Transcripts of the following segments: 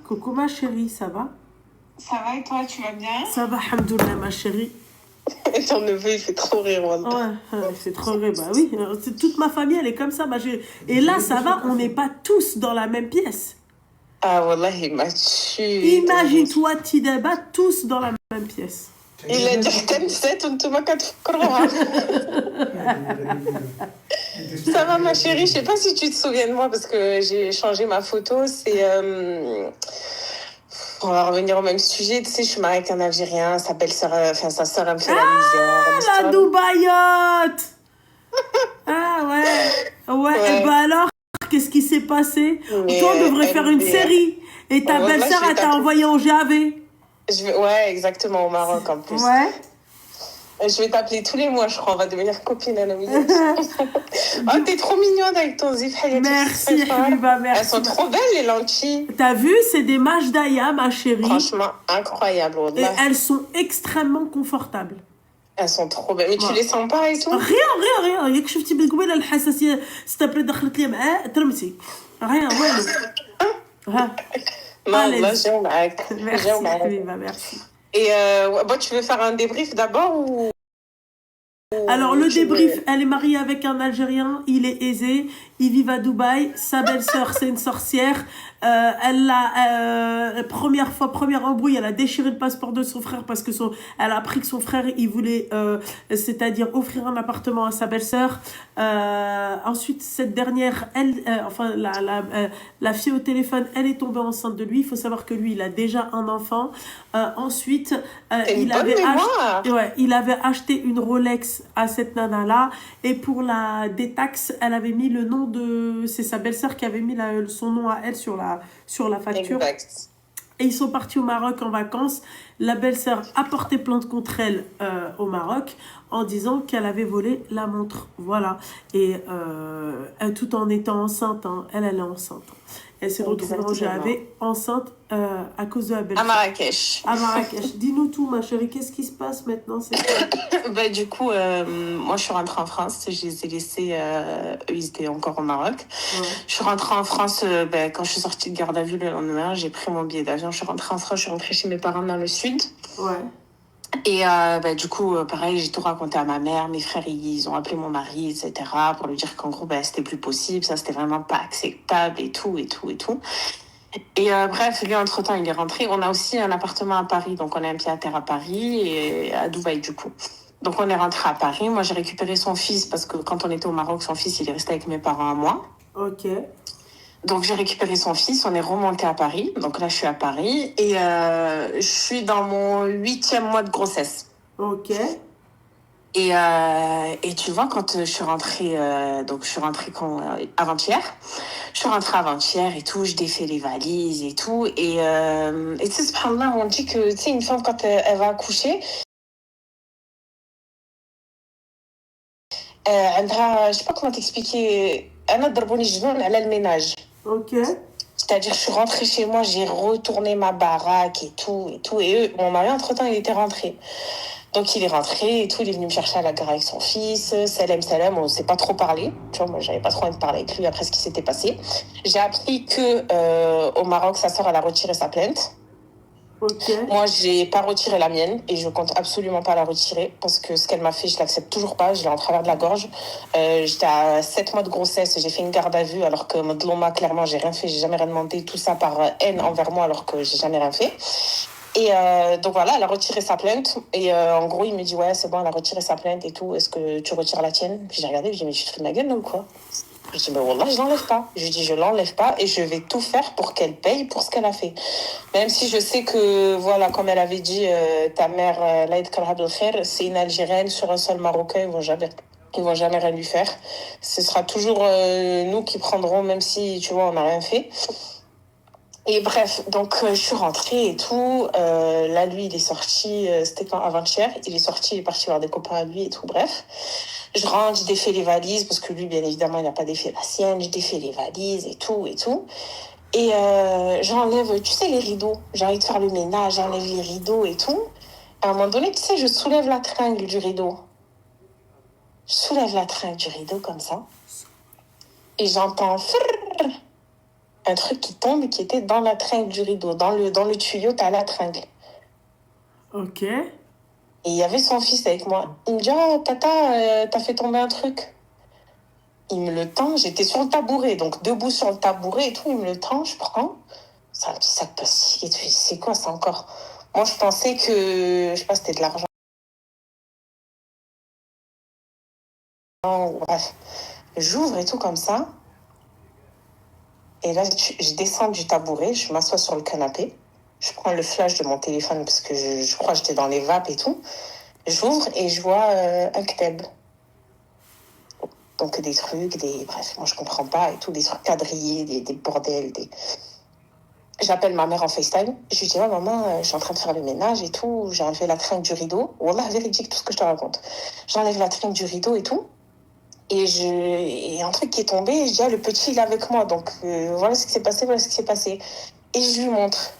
Coucou ma chérie, ça va? Ça va et toi, tu vas bien? Ça va, alhamdoulilah ma chérie. Et ton neveu, il fait trop rire, Wallah. Ouais, c'est trop vrai, bah oui. Toute ma famille, elle est comme ça. Et là, ça va, on n'est pas tous dans la même pièce. Ah, Wallah, il m'a tué. Imagine-toi, Tideba, tous dans la même pièce. Il a dit Ça va, ma chérie, je sais pas si tu te souviens de moi parce que j'ai changé ma photo. On va revenir au même sujet. Tu sais, je suis mariée avec un Algérien, sa belle-sœur, sa sœur, elle me fait la misère. Ah, la Dubaïote. Ah ouais. Ouais, et bah alors, qu'est-ce qui s'est passé? Mais Toi, on devrait faire une série. Et ta Wallah, belle-sœur, je vais elle t'a t'appeler. envoyé en GAV. Ouais, exactement, au Maroc en plus. Ouais. Je vais t'appeler tous les mois, je crois. On va devenir copines à la minute. Oh, t'es trop mignonne avec ton zip. Merci, Habiba, merci. Elles sont trop belles, les lentilles. T'as vu, c'est des Majdaya, ma chérie. Franchement, incroyable. Et elles sont extrêmement confortables. Elles sont trop belles. Mais tu les sens pas et tout? rien. ياك شفتي بالقبيله الحساسيه ستابلي دخلت لي معاه ترمسي. Rien, والو. ها. والله جاو معاك. Merci, Habiba, merci. Et bon, tu veux faire un débrief d'abord ou... Alors, le débrief, elle est mariée avec un Algérien, il est aisé, ils vivent à Dubaï, sa belle-sœur, c'est une sorcière, premier embrouille, elle a déchiré le passeport de son frère parce que elle a appris que son frère, il voulait, c'est-à-dire offrir un appartement à sa belle-sœur. Ensuite, cette dernière, la fille au téléphone, elle est tombée enceinte de lui. Il faut savoir que lui, il a déjà un enfant. Ensuite, il avait acheté une Rolex à cette nana-là. Et pour la détaxe, elle avait mis le nom de... C'est sa belle-sœur qui avait mis son nom à elle sur la facture. Exact. Et ils sont partis au Maroc en vacances. La belle-sœur a porté plainte contre elle au Maroc en disant qu'elle avait volé la montre. Voilà. Et tout en étant enceinte. Hein. Elle est enceinte. Elle s'est retrouvée en GAV enceinte à cause de la belle-sœur. À Marrakech. À Marrakech. Dis-nous tout, ma chérie. Qu'est-ce qui se passe maintenant? Bah, du coup, moi, je suis rentrée en France. Je les ai laissés... eux, ils étaient encore au Maroc. Ouais. Je suis rentrée en France quand je suis sortie de garde à vue le lendemain. J'ai pris mon billet d'avion. Je suis rentrée en France. Je suis rentrée chez mes parents dans le sud. Ouais. Et du coup, pareil, j'ai tout raconté à ma mère. Mes frères, ils ont appelé mon mari, etc. pour lui dire qu'en gros, c'était plus possible. Ça, c'était vraiment pas acceptable et tout. Et bref, lui, entre-temps, il est rentré. On a aussi un appartement à Paris. Donc, on a un pied à terre à Paris et à Dubaï, du coup. Donc, on est rentré à Paris. Moi, j'ai récupéré son fils parce que quand on était au Maroc, son fils, il est resté avec mes parents à moi. Ok. Donc, j'ai récupéré son fils. On est remonté à Paris. Donc, là, je suis à Paris. Et je suis dans mon 8e mois de grossesse. Ok. Et tu vois, quand je suis rentrée, avant-hier. Je suis rentrée avant-hier et tout, je défais les valises et tout. Et tu sais, subhanallah, on dit que, tu sais, une femme, quand elle va accoucher, je sais pas comment t'expliquer, elle a le ménage. Ok. C'est-à-dire, je suis rentrée chez moi, j'ai retourné ma baraque et tout. Et eux, mon mari, entre-temps, il était rentré. Donc, il est rentré et tout, il est venu me chercher à la gare avec son fils. Salam, on ne s'est pas trop parlé. Tu vois, moi, j'avais pas trop envie de parler avec lui après ce qui s'était passé. J'ai appris que au Maroc, sa sœur, elle a retiré sa plainte. Okay. Moi, j'ai pas retiré la mienne et je compte absolument pas la retirer parce que ce qu'elle m'a fait, je l'accepte toujours pas. Je l'ai en travers de la gorge. J'étais à 7 mois de grossesse, j'ai fait une garde à vue alors que Madloma, clairement, j'ai rien fait, j'ai jamais rien demandé. Tout ça par haine envers moi alors que j'ai jamais rien fait. Et donc voilà, elle a retiré sa plainte. Et en gros, il me dit, ouais, c'est bon, elle a retiré sa plainte et tout. Est-ce que tu retires la tienne? Puis j'ai regardé, je lui ai dit, mais tu te fous de ma gueule, là, ou quoi? Je dis, ben wallah, je l'enlève pas. Je lui dis, je l'enlève pas et je vais tout faire pour qu'elle paye pour ce qu'elle a fait. Même si je sais que, voilà, comme elle avait dit, ta mère, Laïd Karhab el-Khair, c'est une Algérienne sur un sol marocain, ils vont jamais rien lui faire. Ce sera toujours nous qui prendrons, même si, tu vois, on n'a rien fait. Et bref, donc je suis rentrée et tout. Là, lui, il est sorti, c'était quand avant-hier. Il est sorti, il est parti voir des copains à lui et tout. Bref, je rentre, je défais les valises parce que lui, bien évidemment, il n'a pas défait la sienne. Je défais les valises et tout. Et j'enlève, tu sais, les rideaux. J'ai envie de faire le ménage, j'enlève les rideaux et tout. À un moment donné, tu sais, je soulève la tringle du rideau. Je soulève la tringle du rideau comme ça. Et j'entends... un truc qui tombe qui était dans la tringle du rideau. Dans le tuyau, t'as la tringle. Ok. Et il y avait son fils avec moi. Il me dit, oh, tata, t'as fait tomber un truc. Il me le tend, j'étais sur le tabouret, donc debout sur le tabouret et tout, il me le tend, je prends. C'est un petit sac plastique, c'est quoi ça encore? Moi, je pensais que, je sais pas, c'était de l'argent. Bref, j'ouvre et tout comme ça. Et là, je descends du tabouret, je m'assois sur le canapé. Je prends le flash de mon téléphone parce que je crois que j'étais dans les vapes et tout. J'ouvre et je vois un keb. Donc des trucs, bref, moi je comprends pas et tout, des trucs quadrillés, des bordels, J'appelle ma mère en FaceTime. Je lui dis, oh maman, je suis en train de faire le ménage et tout. J'ai enlevé la tringle du rideau. Wallah, véridique, tout ce que je te raconte. J'enlève la tringle du rideau et tout. Et un truc qui est tombé, je dis, ah, le petit, il est avec moi. Donc, voilà ce qui s'est passé, voilà ce qui s'est passé. Et je lui montre.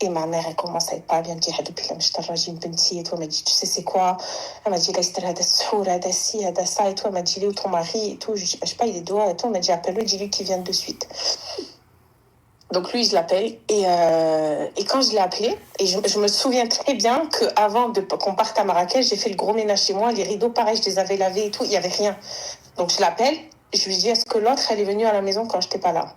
Et ma mère, elle commence à être pas bien. Elle me dit, depuis là, je t'arrange une petite et tout. Elle m'a dit, tu sais, c'est quoi? Elle m'a dit, là, c'était ça et tout. Elle m'a dit, il est où ton mari et tout. Je dis, je sais pas, il est dehors et tout. Elle m'a dit, appelle-le, dis-lui qu'il vienne de suite. Donc lui, je l'appelle et quand je l'ai appelé, et je me souviens très bien qu'avant qu'on parte à Marrakech, j'ai fait le gros ménage chez moi, les rideaux, pareil, je les avais lavés et tout, il n'y avait rien. Donc je l'appelle, je lui dis, est-ce que l'autre, elle est venue à la maison quand je n'étais pas là?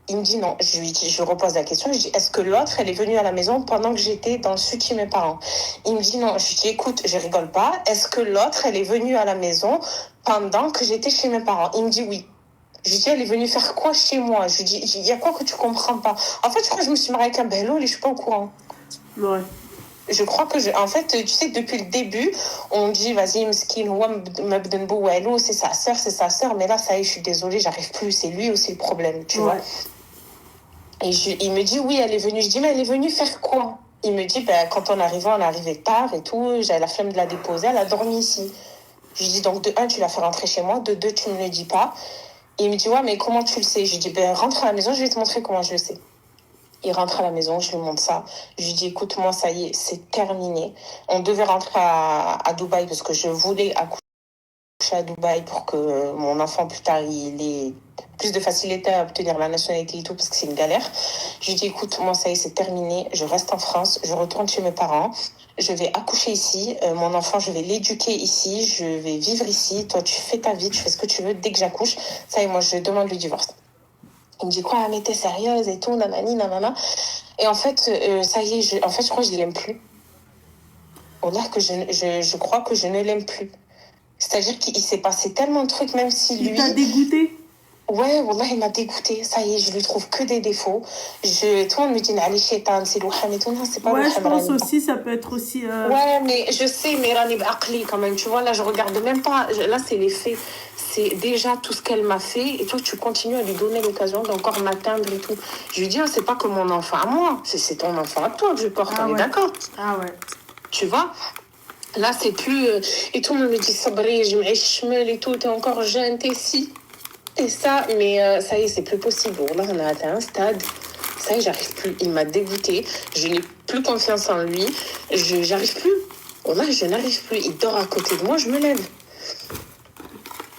Il me dit non. Je repose la question, je dis, est-ce que l'autre, elle est venue à la maison pendant que j'étais dans le sud chez mes parents? Il me dit non. Je lui dis, écoute, je rigole pas, est-ce que l'autre, elle est venue à la maison pendant que j'étais chez mes parents? Il me dit oui. Je lui dis, elle est venue faire quoi chez moi? Je lui dis, il y a quoi que tu comprends pas? En fait, je crois que je me suis mariée avec un bello et je suis pas au courant. Ouais. Je crois que, en fait, tu sais, depuis le début, on dit, vas-y, Mskin, c'est sa sœur, mais là, ça y est, je suis désolée, j'arrive plus, c'est lui aussi le problème, tu vois. Et il me dit, oui, elle est venue. Je dis, mais elle est venue faire quoi? Il me dit, ben, quand on arrivait tard et tout, j'avais la flemme de la déposer, elle a dormi ici. Je lui dis, donc, de un, tu l'as fait rentrer chez moi, de deux, tu me le dis pas. Et il me dit, ouais, mais comment tu le sais? Je lui dis, ben, rentre à la maison, je vais te montrer comment je le sais. Il rentre à la maison, je lui montre ça. Je lui dis, écoute, moi, ça y est, c'est terminé. On devait rentrer à Dubaï parce que je voulais accoucher à Dubaï pour que mon enfant, plus tard, il ait plus de facilité à obtenir la nationalité et tout parce que c'est une galère. Je lui dis, écoute, moi, ça y est, c'est terminé. Je reste en France, je retourne chez mes parents. Je vais accoucher ici. Mon enfant, je vais l'éduquer ici. Je vais vivre ici. Toi, tu fais ta vie, tu fais ce que tu veux. Dès que j'accouche, ça y est, moi, je demande le divorce. Il me dit quoi, mais t'es sérieuse et tout, nanani, nanana. Et en fait, ça y est, je crois que je l'aime plus. Je crois que je ne l'aime plus. C'est-à-dire qu'il s'est passé tellement de trucs, même si lui... Il t'a dégoûté? Ouais, wallah, il m'a dégoûté. Ça y est, je lui trouve que des défauts. Tout le monde me dit, allez, chétan, c'est l'ouham et tout. Non, c'est pas ouais, l'ouham. je pense aussi, ça peut être aussi... Ouais, mais je sais, mais Rani Baqli, quand même. Tu vois, là, je regarde même pas. Là, c'est les faits. C'est déjà tout ce qu'elle m'a fait. Et toi, tu continues à lui donner l'occasion d'encore m'atteindre et tout. Je lui dis, oh, c'est pas que mon enfant à moi. C'est ton enfant à toi que je porte. On est d'accord? Ah ouais. Tu vois? Là, c'est plus... Et tout le monde me dit, Sabri, je me et tout. T'es encore jeune, t'es si... Et ça, mais ça y est, c'est plus possible. Là, on a atteint un stade. Ça y est, j'arrive plus. Il m'a dégoûté. Je n'ai plus confiance en lui. J'arrive plus. Là, je n'arrive plus. Il dort à côté de moi, je me lève.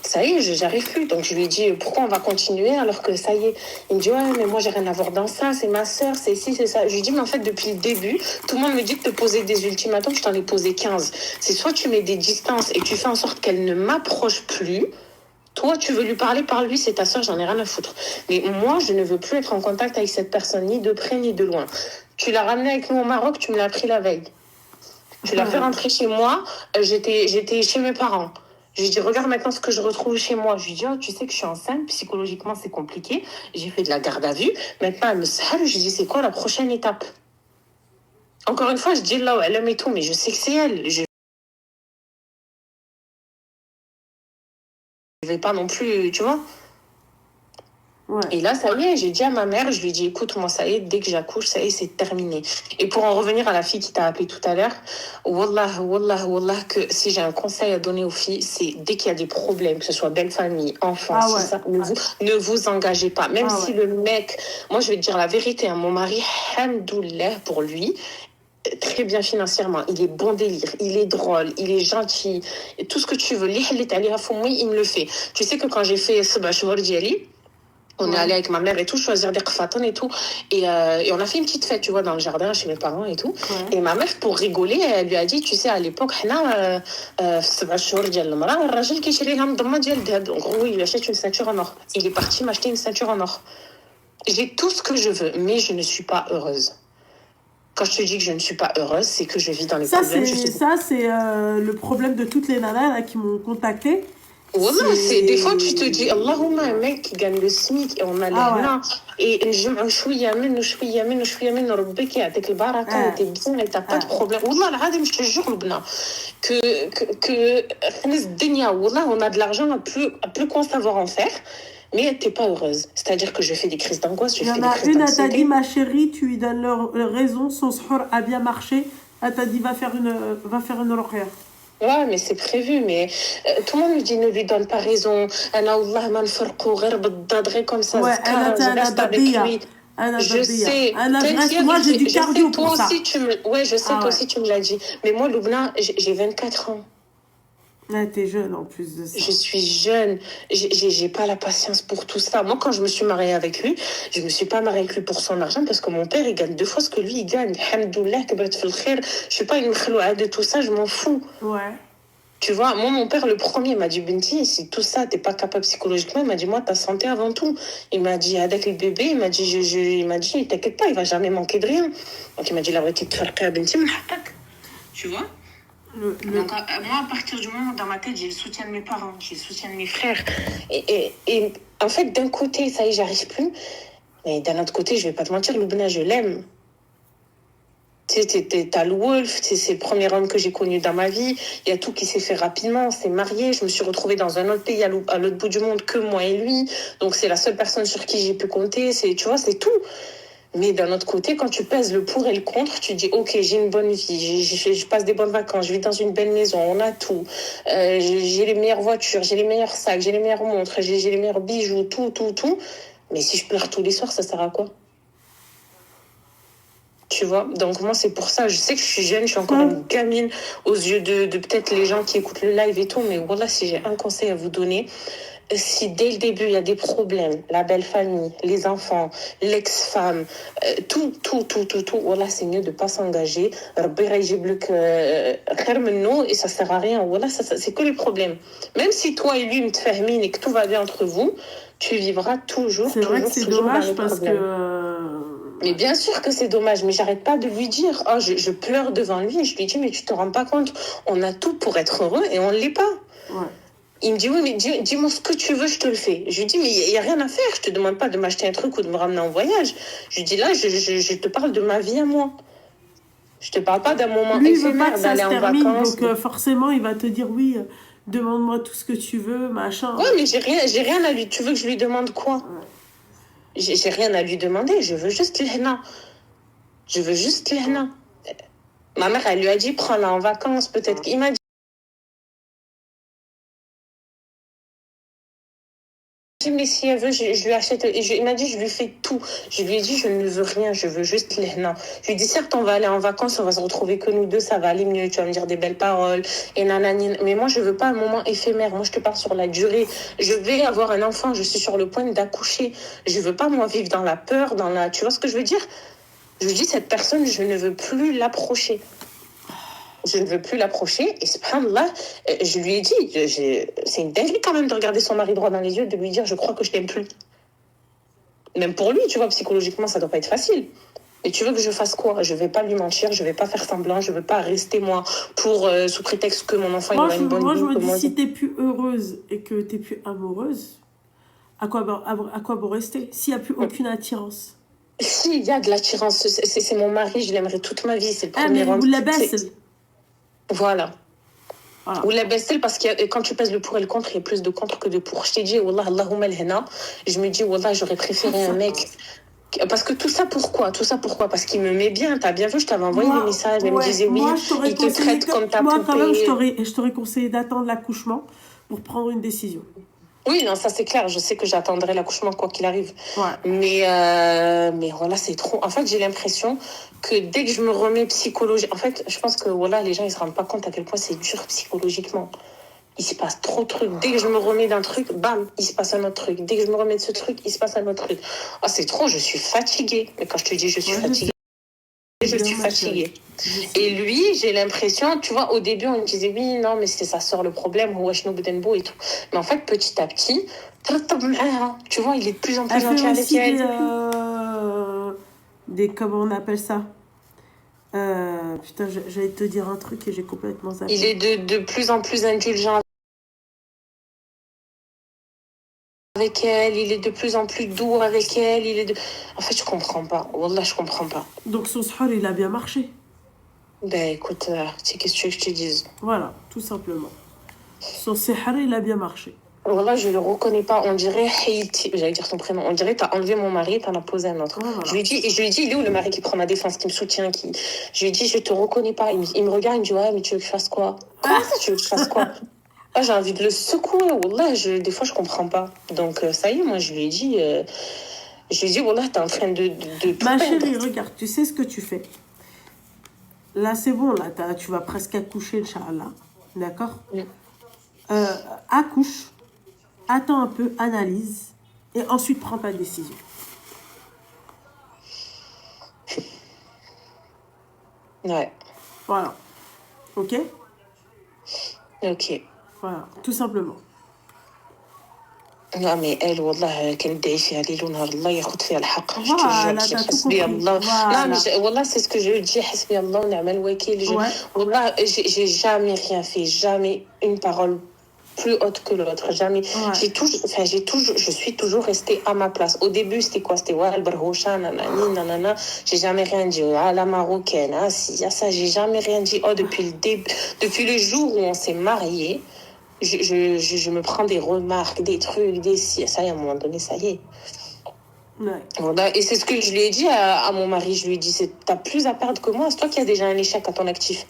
Ça y est, j'arrive plus. Donc, je lui ai dit, pourquoi on va continuer alors que ça y est. Il me dit, ouais, mais moi, j'ai rien à voir dans ça. C'est ma sœur, c'est ci, c'est ça. Je lui dis, mais en fait, depuis le début, tout le monde me dit de te poser des ultimatums. Je t'en ai posé 15. C'est soit tu mets des distances et tu fais en sorte qu'elle ne m'approche plus. Toi, tu veux lui parler par lui, c'est ta soeur, j'en ai rien à foutre. Mais moi, je ne veux plus être en contact avec cette personne, ni de près, ni de loin. Tu l'as ramené avec nous au Maroc, tu me l'as pris la veille. Tu l'as fait rentrer chez moi, j'étais chez mes parents. Je lui ai dit, regarde maintenant ce que je retrouve chez moi. Je lui ai dit, oh, tu sais que je suis enceinte, psychologiquement, c'est compliqué. J'ai fait de la garde à vue. Maintenant, elle me sale. Je lui ai dit, c'est quoi la prochaine étape? Encore une fois, je dis, là, elle aime et tout, mais je sais que c'est elle. Je vais pas non plus, tu vois. Ouais. Et là, ça y est, j'ai dit à ma mère, je lui ai dit, écoute, moi, ça y est, dès que j'accouche, ça y est, c'est terminé. Et pour en revenir à la fille qui t'a appelé tout à l'heure, wallah, que si j'ai un conseil à donner aux filles, c'est dès qu'il y a des problèmes, que ce soit belle famille, enfant, ça, ne vous engagez pas. Même si le mec, moi, je vais te dire la vérité, mon mari, hamdoulilah pour lui, très bien financièrement, il est bon délire, il est drôle, il est gentil, tout ce que tu veux, il me le fait. Tu sais que quand j'ai fait ce bachelor d'Yali, On est Ouais. allé avec ma mère et tout, choisir des kfatons et tout. Et on a fait une petite fête, tu vois, dans le jardin chez mes parents et tout. Ouais. Et ma mère, pour rigoler, elle lui a dit, tu sais, à l'époque, في 7 شهور ديال المرأة الراجل كيشري لها مضمة ديال الذهب. En gros, il lui achète une ceinture en or. Il est parti m'acheter une ceinture en or. J'ai tout ce que je veux, mais je ne suis pas heureuse. Quand je te dis que je ne suis pas heureuse, c'est que je vis dans les problèmes. Ça, c'est le problème de toutes les nanas là, qui m'ont contacté. Voilà, c'est des fois tu te dis Allahumma, un mec qui gagne le SMIC et on a l'hna et نجمعوا شويه منه شويه منه شويه منه ربك يعطيك البركه et t'es bien et t'as pas de problème. والله العظيم je te jure لبنى que خنز الدنيا والله on a de l'argent à plus quoi savoir en faire. Mais t'es pas heureuse. C'est-à-dire que je fais des crises d'angoisse, je fais des crises d'anxiété. Il y en a une, elle t'a dit, ma chérie, tu lui donnes leur raison, son sahur a bien marché. Elle t'a dit, va faire une ruqya. Ouais, mais c'est prévu. Mais tout le monde me dit, ne lui donne pas raison. أنا والله ما نفرقوا غير بالضاد comme ça. Ouais, je reste avec lui. Je sais. Moi, j'ai du cardio pour ça. Ouais, je sais, toi aussi, tu me l'as dit. Mais moi, Loubna, j'ai 24 ans. Ouais, t'es jeune en plus de ça. Je suis jeune. J'ai pas la patience pour tout ça. Moi, quand je me suis mariée avec lui, je me suis pas mariée avec lui pour son argent parce que mon père, il gagne 2 fois ce que lui, il gagne. Alhamdoulilah, كبرت في الخير. Je suis pas une khloua de tout ça, je m'en fous. Ouais. Tu vois, moi, mon père, le premier, m'a dit, Binti, si tout ça, t'es pas capable psychologiquement, il m'a dit, moi, ta santé avant tout. Il m'a dit, avec le bébé, il m'a dit, t'inquiète pas, il va jamais manquer de rien. Donc, il m'a dit, la vraie petite Binti, tu vois. Donc, moi, à partir du moment où dans ma tête, j'ai le soutien de mes parents, j'ai le soutien de mes frères. Et en fait, d'un côté, ça y est, j'arrive plus. Mais d'un autre côté, je vais pas te mentir, Loubna, je l'aime. Tu sais, t'as le Wolf, c'est le premier homme que j'ai connu dans ma vie. Il y a tout qui s'est fait rapidement. On s'est mariés. Je me suis retrouvée dans un autre pays à l'autre bout du monde que moi et lui. Donc, c'est la seule personne sur qui j'ai pu compter. Tu vois, c'est tout. Mais d'un autre côté, quand tu pèses le pour et le contre, tu dis, OK, j'ai une bonne vie, je passe des bonnes vacances, je vis dans une belle maison, on a tout. J'ai les meilleures voitures, j'ai les meilleurs sacs, j'ai les meilleures montres, j'ai les meilleurs bijoux, tout. Mais si je pleure tous les soirs, ça sert à quoi? Tu vois? Donc moi, c'est pour ça, je sais que je suis jeune, je suis encore une gamine aux yeux de peut-être les gens qui écoutent le live et tout, mais voilà, si j'ai un conseil à vous donner, si dès le début, il y a des problèmes, la belle famille, les enfants, l'ex-femme, tout, voilà, c'est mieux de ne pas s'engager. Et ça sert à rien. Voilà, c'est que les problèmes. Même si toi et lui me fahmine et que tout va bien entre vous, tu vivras toujours. C'est vrai que c'est dommage parce que... Mais bien sûr que c'est dommage, mais j'arrête pas de lui dire. Oh, je pleure devant lui et je lui dis, mais tu te rends pas compte, on a tout pour être heureux et on ne l'est pas. Ouais. Il me dit, oui, mais dis-moi ce que tu veux, je te le fais. Je lui dis, mais il n'y a rien à faire. Je te demande pas de m'acheter un truc ou de me ramener en voyage. Je lui dis, là, je te parle de ma vie à moi. Je te parle pas d'un moment éphémère d'aller en vacances. Donc forcément, il va te dire, oui, demande-moi tout ce que tu veux, machin. Ouais, mais j'ai rien à lui. Tu veux que je lui demande quoi? J'ai rien à lui demander. Je veux juste l'hna. Ma mère, elle lui a dit, prends-la en vacances, peut-être. Il m'a dit, mais si elle veut, je lui achète. Il m'a dit, je lui fais tout. Je lui ai dit, je ne veux rien, je veux juste l'hna. Je lui ai dit, certes, on va aller en vacances, on va se retrouver que nous deux, ça va aller mieux, tu vas me dire des belles paroles, et nanani. Mais moi, je veux pas un moment éphémère. Moi, je te parle sur la durée. Je vais avoir un enfant, je suis sur le point d'accoucher. Je veux pas, moi, vivre dans la peur, tu vois ce que je veux dire? Je lui dis, cette personne, je ne veux plus l'approcher. Je ne veux plus l'approcher. Et subhanallah, je lui ai dit, c'est une dinguerie quand même de regarder son mari droit dans les yeux, de lui dire, je crois que je t'aime plus. Même pour lui, tu vois, psychologiquement, ça doit pas être facile. Et tu veux que je fasse quoi? Je vais pas lui mentir, je vais pas faire semblant, je veux pas rester, moi, sous prétexte que mon enfant, il aura une bonne vie. Moi, je me dis, si t'es plus heureuse et que t'es plus amoureuse, à quoi bon rester? S'il y a plus aucune attirance. S'il y a de l'attirance, c'est mon mari, je l'aimerais toute ma vie, c'est le premier homme. Ou la baisse. Voilà. Ou la baisse, parce que quand tu pèses le pour et le contre, il y a plus de contre que de pour. Je t'ai dit, Wallah, Allahumma al-hana. Je me dis, Wallah, j'aurais préféré un mec. Parce que tout ça, pourquoi? Parce qu'il me met bien. T'as bien vu, je t'avais envoyé des messages. Elle me disait, oui, il te traite comme ta poupée. Moi, quand même, je t'aurais conseillé d'attendre l'accouchement pour prendre une décision. Oui, non, ça c'est clair. Je sais que j'attendrai l'accouchement quoi qu'il arrive. Ouais. Mais voilà, c'est trop. En fait, j'ai l'impression que dès que je me remets psychologiquement... En fait, je pense que voilà, les gens, ils se rendent pas compte à quel point c'est dur psychologiquement. il se passe trop de trucs. Dès que je me remets d'un truc, bam, il se passe un autre truc. Dès que je me remets de ce truc, il se passe un autre truc. Ah, c'est trop, je suis fatiguée. Mais quand je te dis je suis fatiguée, je suis fatiguée. Et lui, j'ai l'impression, tu vois, au début, on me disait, oui, non, mais c'est sa soeur le problème, et tout. Mais en fait, petit à petit, tu vois, il est de plus en plus gentil avec elle. Comment on appelle ça? Putain, j'allais te dire un truc et j'ai complètement zappé. Il est de plus en plus indulgent avec elle, il est de plus en plus doux avec elle, En fait, je comprends pas. Wallah, je comprends pas. Donc son sahur, il a bien marché. Ben écoute, c'est qu'est-ce que tu veux que je te dise? Voilà, tout simplement. Son sahur, il a bien marché. Voilà, je le reconnais pas. On dirait Haiti. J'allais dire son prénom. On dirait t'as enlevé mon mari, t'en as posé un autre. Voilà. Je lui dis, il est où le mari qui prend ma défense, qui me soutient, Je lui dis, je te reconnais pas. Il me regarde, il me dit, ouais, mais tu veux que je fasse quoi? Comment ça, tu veux que je fasse quoi? Ah, j'ai envie de le secouer. Wallah, des fois, je comprends pas. Donc, ça y est, moi, je lui ai dit, wallah, t'es en train de Ma chérie, regarde, tu sais ce que tu fais. Là, c'est bon, là, tu vas presque accoucher, Inch'Allah. D'accord? Accouche, attends un peu, analyse, et ensuite prends ta décision. Ouais. Voilà. Ok? Ok. Voilà, tout simplement. Non, mais elle, والله كندعي فيها ليل ونهار الله ياخذ فيها الحق. Voilà, t'as tout compris. Non, mais والله c'est ce que je dis, حسبي الله ونعم الوكيل. والله j'ai jamais rien fait, jamais une parole plus haute que l'autre, jamais. Je suis toujours restée à ma place. Au début, c'était quoi? C'était ouais, Alberhoucha, nanani, nanana. J'ai jamais rien dit. Ah, la marocaine, ah, si, ah, ça, j'ai jamais rien dit. Oh, depuis le jour où on s'est mariés, je me prends des remarques, des trucs, ça y est, à un moment donné, ça y est. Ouais. Voilà. Et c'est ce que je lui ai dit à mon mari. Je lui ai dit, t'as plus à perdre que moi. C'est toi qui as déjà un échec à ton actif.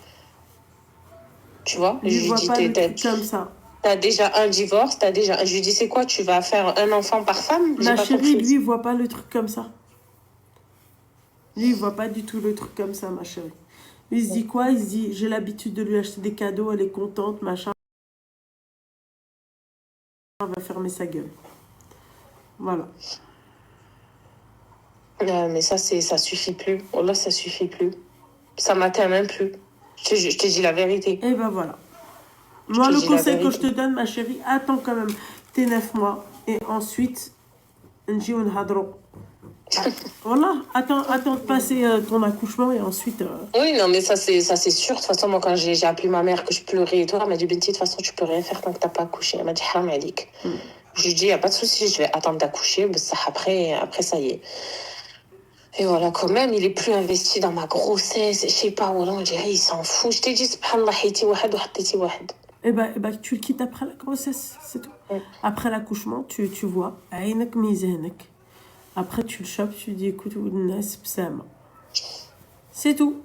Tu vois? Je lui dis, comme ça. T'as déjà un divorce, Je lui dis, c'est quoi? Tu vas faire un enfant par femme? Ma chérie, lui, il voit pas le truc comme ça. Lui, il voit pas du tout le truc comme ça, ma chérie. Lui, il se dit quoi? Il se dit, j'ai l'habitude de lui acheter des cadeaux, elle est contente, machin. Elle va fermer sa gueule. Voilà. Mais ça suffit plus. Oh là, ça suffit plus. Ça m'atteint même plus. Je te dis la vérité. Et ben voilà. Moi, le conseil que je te donne, ma chérie, attends quand même tes 9 mois. Et ensuite, voilà, attends de passer ton accouchement et ensuite... Oui, non, mais ça c'est sûr. De toute façon, moi, quand j'ai appelé ma mère, que je pleurais et tout, elle m'a dit, Binti, de toute façon, tu peux rien faire tant que t'as pas accouché. Elle m'a dit, haram alik. Je lui ai dit, il n'y a pas de souci, je vais attendre d'accoucher. Après, ça y est. Et voilà, quand même, il est plus investi dans ma grossesse. Je sais pas, voilà, on dirait, il s'en fout. Je t'ai dit, subhanallah, haiti wahad ou hattiti wahad. Eh ben, tu le quittes après la grossesse, c'est tout. Après l'accouchement, tu vois, aynek mizanek. Après, tu le chopes, tu dis, écoute, c'est tout.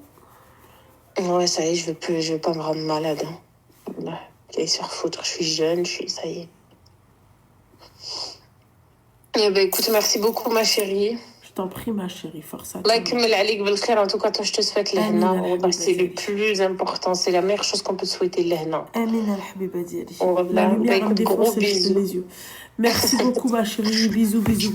Ouais, ça y est, je veux pas me rendre malade. Hein. J'allais se faire foutre, je suis jeune, ça y est. Eh ben, écoute, merci beaucoup, ma chérie. Je t'en prie, ma chérie, force à toi. En tout cas, toi, je te souhaite l'ehna. C'est le plus important, c'est la meilleure chose qu'on peut souhaiter, l'ehna. Amin al-habiba diali. La lumière me défonce les yeux. Merci beaucoup, ma chérie. Bisous. Bisous.